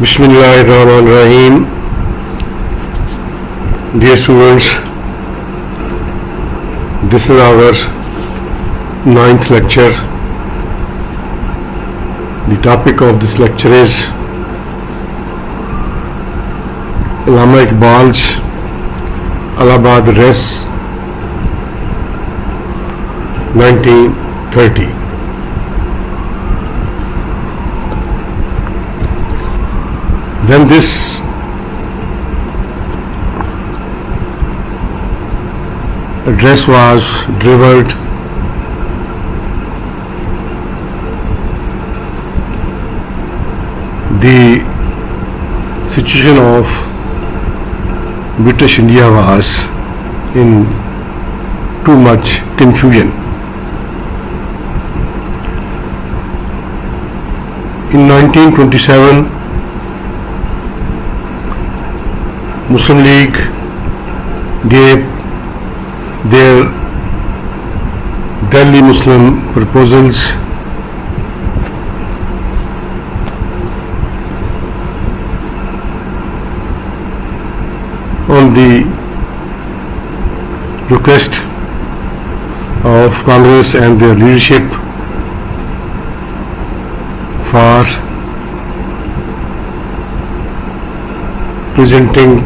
Bismillahirrahmanirrahim. Dear students, this is our 9th lecture. The topic of this lecture is Allama Iqbal's Allahabad Address 1930. When this address was delivered, the situation of British India was in too much confusion. In 1927, Muslim League gave their Delhi Muslim proposals on the request of Congress and their leadership for presenting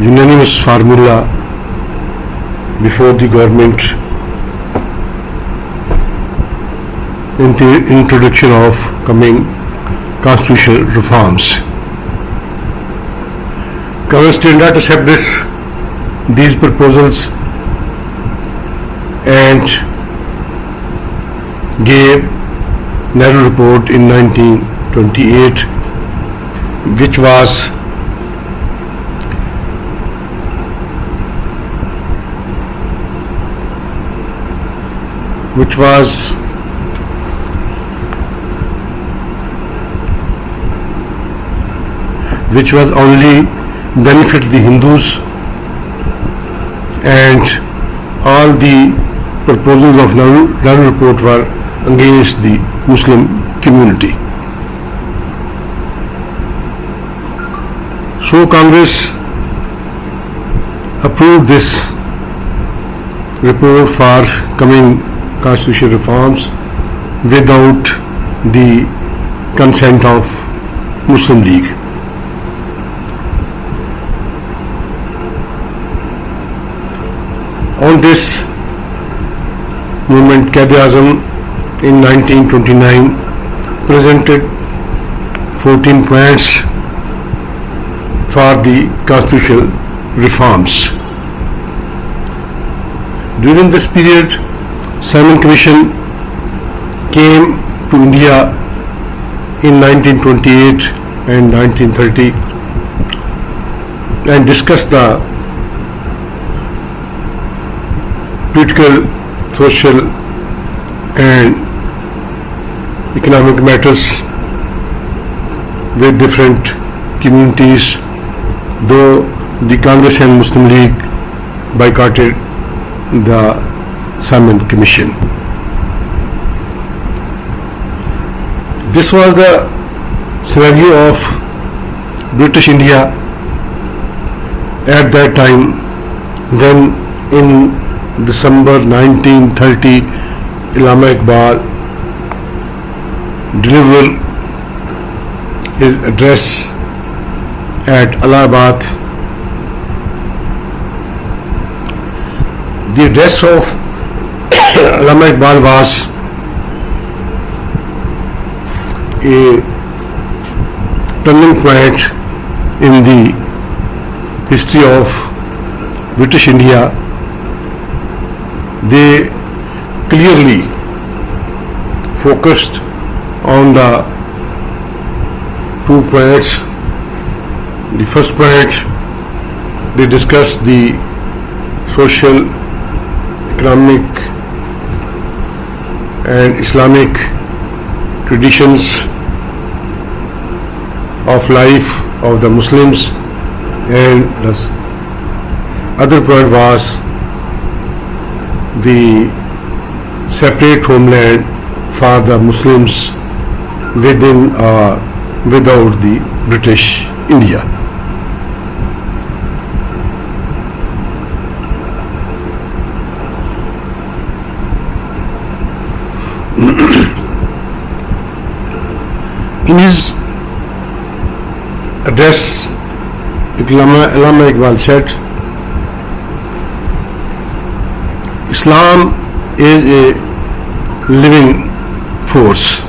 unanimous formula before the government in the introduction of coming constitutional reforms. Congress did not accept these proposals and gave Nehru report in 1928, which was only benefits the Hindus, and all the proposals of Nehru report were against the Muslim community. So Congress approved this report for coming constitutional reforms without the consent of Muslim League. On this movement, Quaid-e-Azam in 1929 presented 14 points for the constitutional reforms. During this period, Simon Commission came to India in 1928 and 1930 and discussed the political, social and economic matters with different communities, though the Congress and Muslim League boycotted the Simon Commission. This was the scenario of British India at that time, when in December 1930 Allama Iqbal delivered his address at Allahabad. The address of Allama Iqbal was a turning point in the history of British India. They clearly focused on the 2 points. The first point, they discussed the social, economic and Islamic traditions of life of the Muslims, and the other point was the separate homeland for the Muslims within a without the British India. In his address, Allama Iqbal said, Islam is a living force.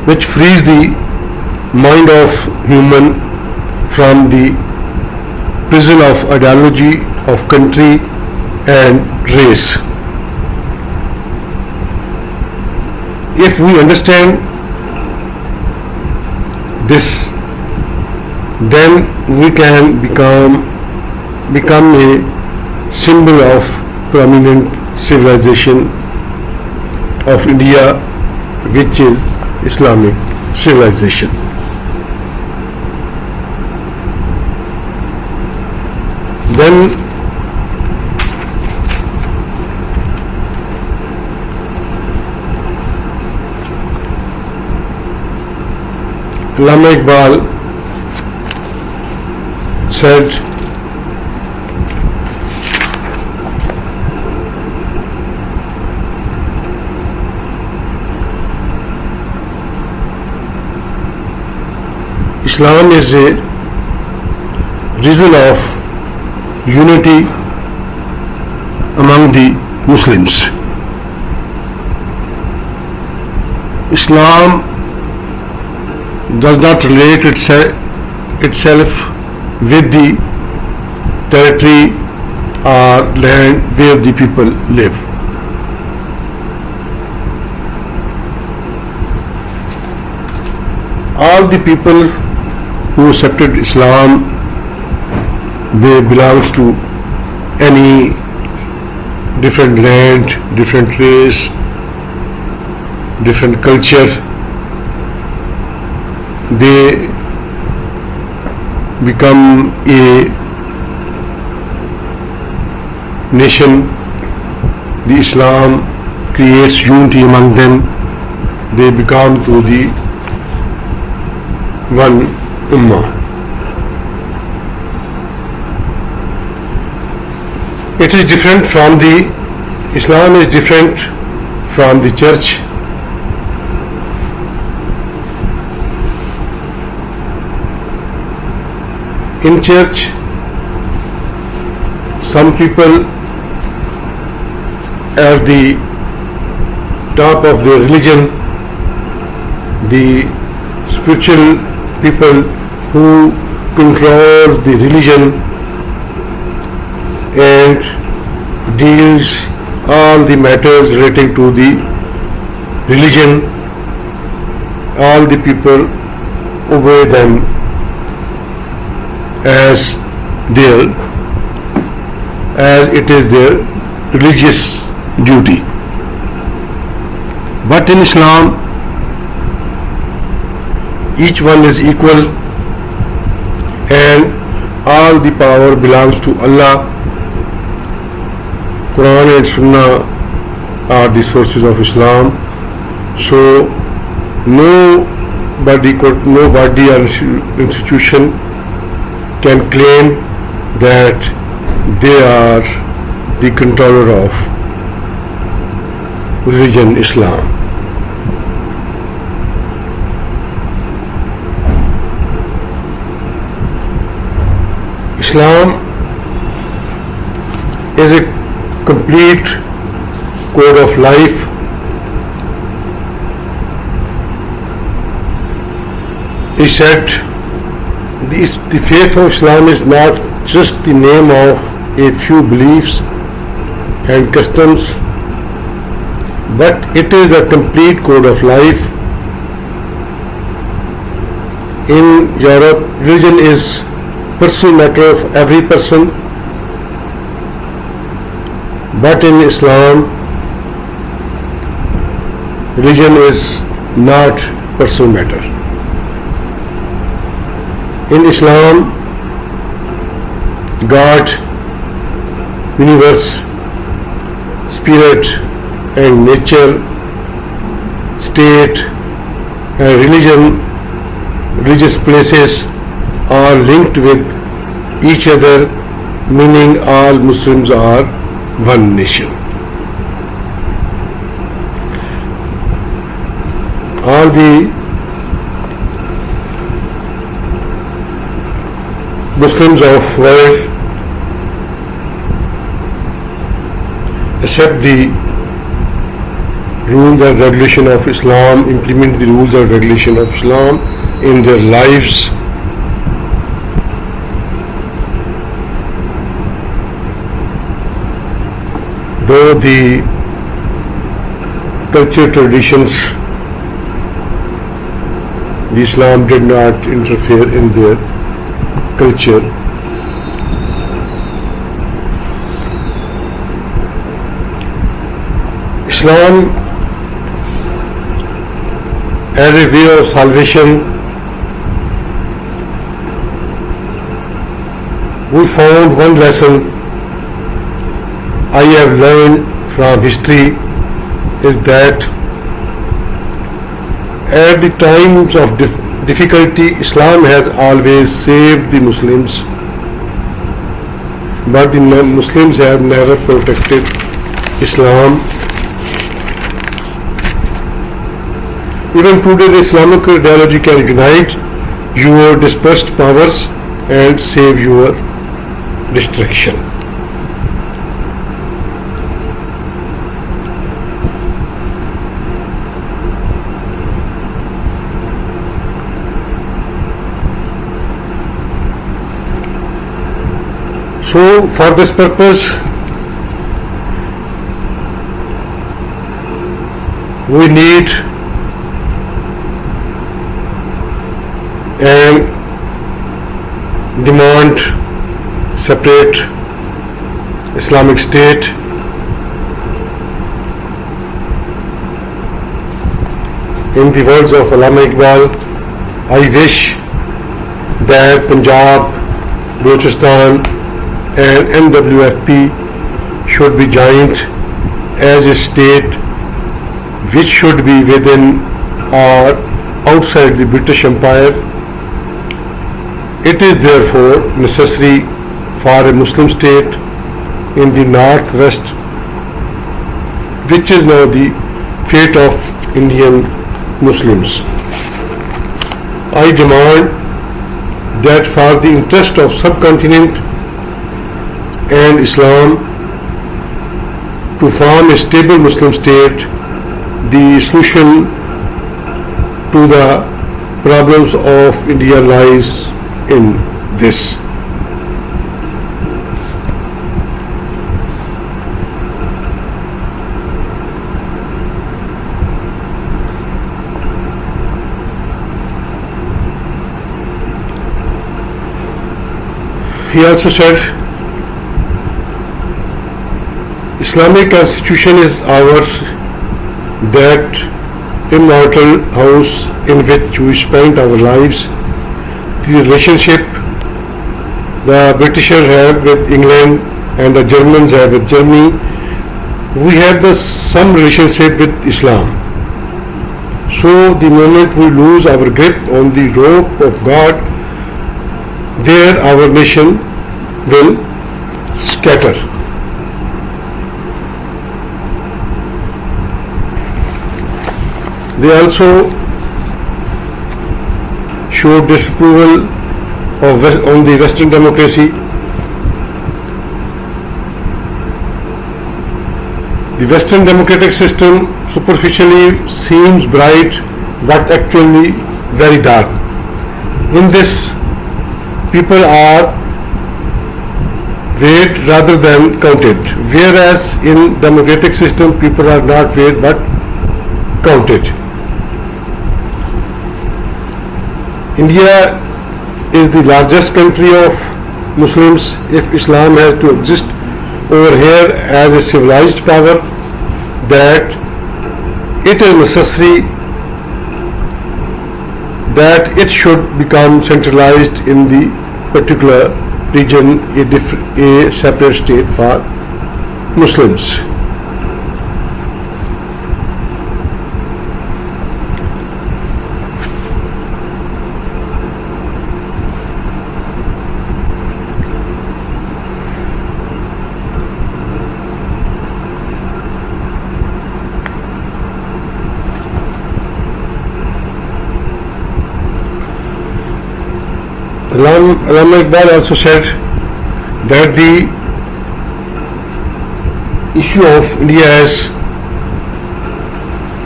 which frees the mind of human from the prison of ideology of country and race. If we understand this, then we can become a symbol of prominent civilization of India, which is Islamic civilization. Then Allama Iqbal said, Islam is a reason of unity among the Muslims. Islam does not relate itself with the territory or land where the people live. All the people who accepted Islam, they belongs to any different land, different race, different culture. They become a nation. The Islam creates unity among them. They become to the one ummah. It is different from the Islam is different from the church. In church, some people at the top of their religion, the spiritual people who controls the religion and deals all the matters relating to the religion, all the people obey them as it is their religious duty. But in Islam, each one is equal and all the power belongs to Allah. Quran and Sunnah are the sources of Islam. So nobody or institution can claim that they are the controller of religion Islam. Islam is a complete code of life. He said, the faith of Islam is not just the name of a few beliefs and customs, but it is the complete code of life. In Europe, religion is personal matter of every person, but in Islam, religion is not personal matter. In Islam, God, universe, spirit and nature, state and religious places are linked with each other, meaning all Muslims are one nation. All the Muslims of world accept the rules and regulation of Islam, implement the rules and regulation of Islam in their lives. Though the cultural traditions, the Islam did not interfere in their culture. Islam as a way of salvation, we found one lesson I have learned from history is that at the times of difficulty, Islam has always saved the Muslims, but the Muslims have never protected Islam. Even today, the Islamic ideology can unite your dispersed powers and save your destruction. So, for this purpose, we need and demand separate Islamic State. In the words of Allama Iqbal, I wish that Punjab, Balochistan and NWFP should be joined as a state which should be within or outside the British Empire. It is therefore necessary for a Muslim state in the northwest, which is now the fate of Indian Muslims. I demand that for the interest of subcontinent and Islam to form a stable Muslim state, the solution to the problems of India lies in this. He also said, Islamic constitution is ours, that immortal house in which we spent our lives. The relationship the Britishers have with England and the Germans have with Germany, we have some relationship with Islam. So the moment we lose our grip on the rope of God, there our nation will scatter. They also showed disapproval on the Western democracy. The Western democratic system superficially seems bright, but actually very dark. In this, people are weighed rather than counted, whereas in democratic system, people are not weighed but counted. India is the largest country of Muslims. If Islam has to exist over here as a civilized power, that it is necessary that it should become centralized in the particular region, a separate state for Muslims. Allama Iqbal also said that the issue of India is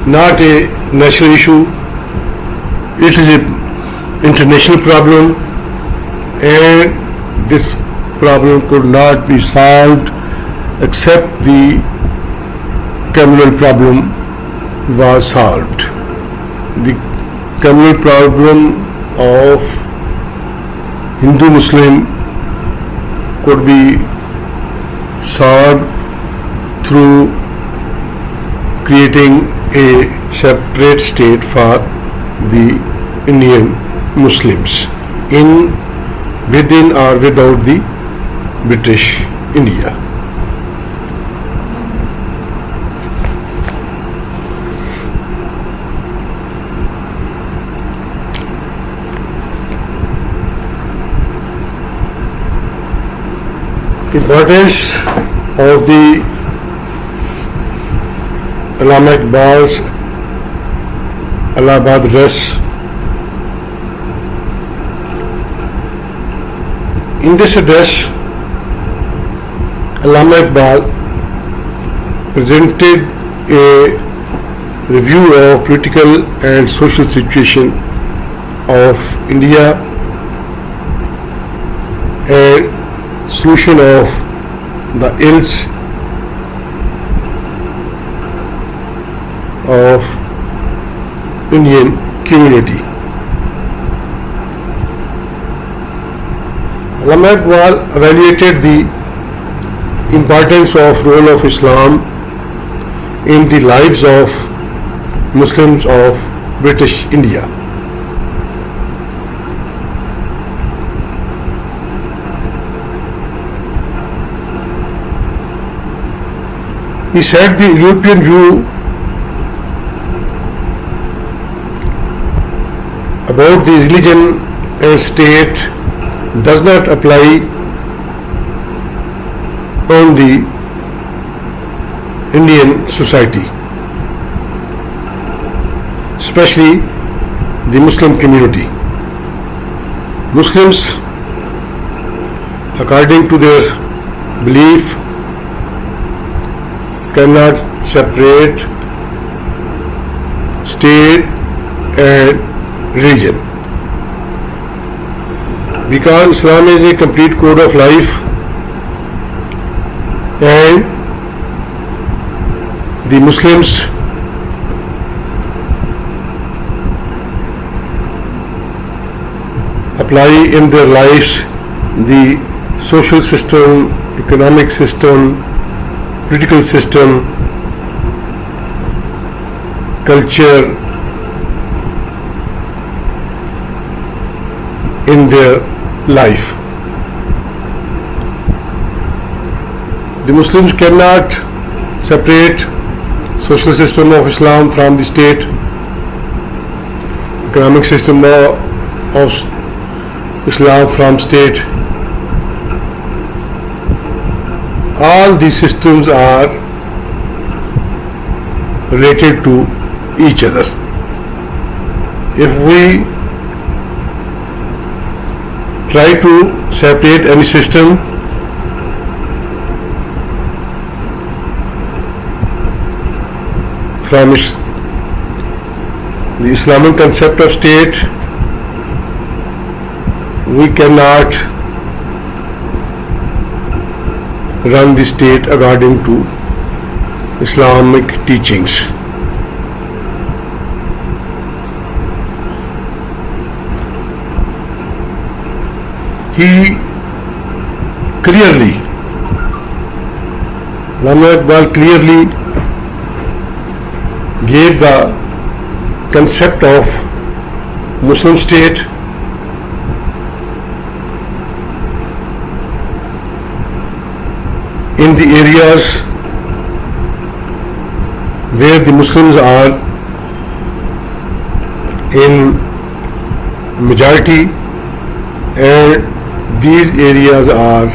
not a national issue, it is an international problem, and this problem could not be solved except the communal problem was solved. The communal problem of Hindu-Muslim could be solved through creating a separate state for the Indian Muslims within or without the British India. Importance of the Allama Iqbal's Allahabad address. In this address, Allama Iqbal presented a review of political and social situation of India and solution of the ills of Indian community. Allama Iqbal evaluated the importance of role of Islam in the lives of Muslims of British India. He said the European view about the religion and state does not apply on the Indian society, especially the Muslim community. Muslims, according to their belief, cannot separate state and religion, because Islam is a complete code of life, and the Muslims apply in their lives the social system, economic system, political system, culture in their life. The Muslims cannot separate social system of Islam from the state, economic system of Islam from state. All these systems are related to each other. If we try to separate any system from the Islamic concept of state, we cannot run the state according to Islamic teachings. He clearly, Allama Iqbal clearly gave the concept of Muslim state in the areas where the Muslims are in majority and these areas are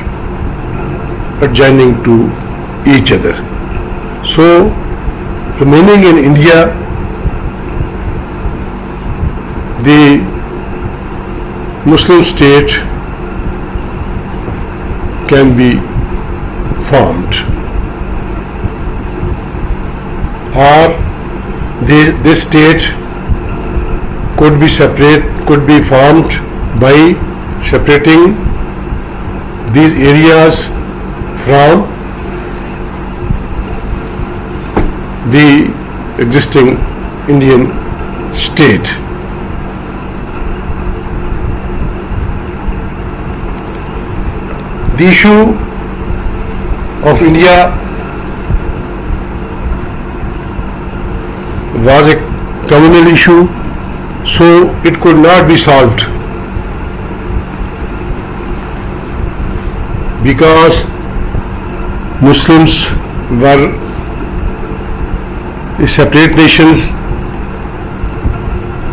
adjoining to each other. So remaining in India, the Muslim state can be formed, or this state could be formed by separating these areas from the existing Indian state. The issue of India was a communal issue, so it could not be solved because Muslims were separate nations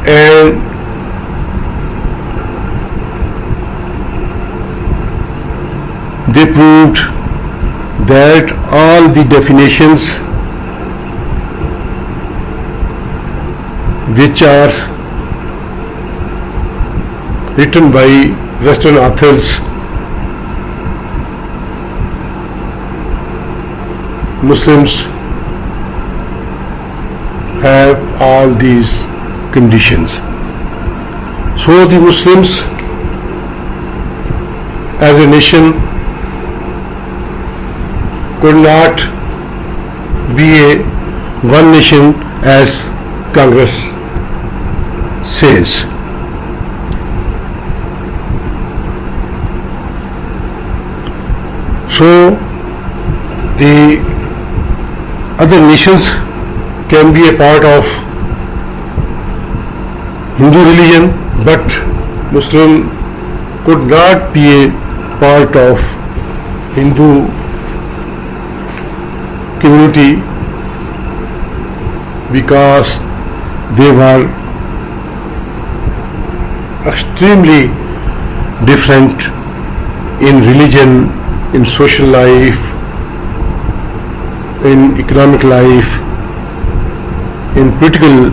and they proved that all the definitions which are written by Western authors, Muslims have all these conditions. So the Muslims as a nation could not be a one nation as Congress says. So the other nations can be a part of Hindu religion, but Muslim could not be a part of Hindu community because they were extremely different in religion, in social life, in economic life, in political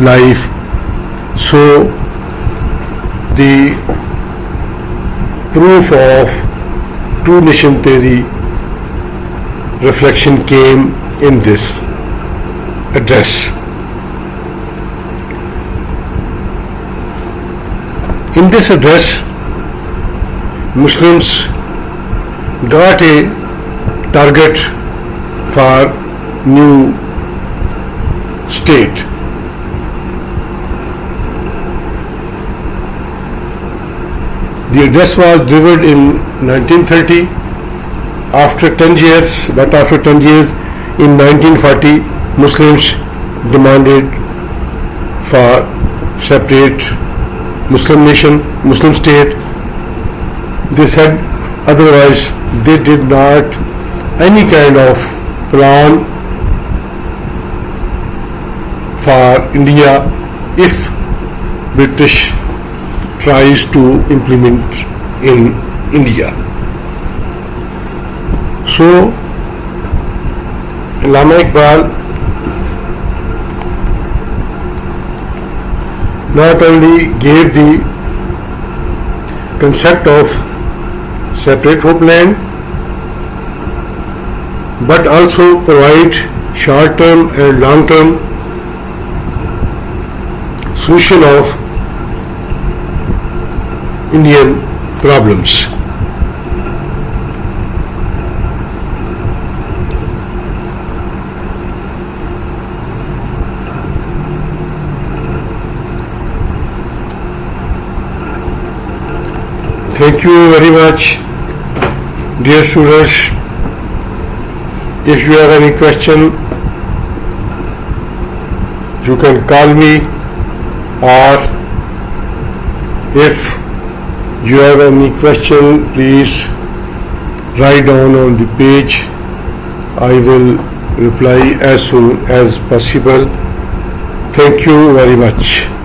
life. So the proof of two nation theory reflection came in this address. In this address, Muslims got a target for new state. The address was delivered in 1930. After 10 years, in 1940, Muslims demanded for separate Muslim nation, Muslim state. They said otherwise they did not any kind of plan for India if British tries to implement in India. So Allama Iqbal not only gave the concept of separate homeland, but also provide short-term and long-term solution of Indian problems. Thank you very much, dear students. If you have any question, you can call me or If you have any question, please write down on the page. I will reply as soon as possible. Thank you very much.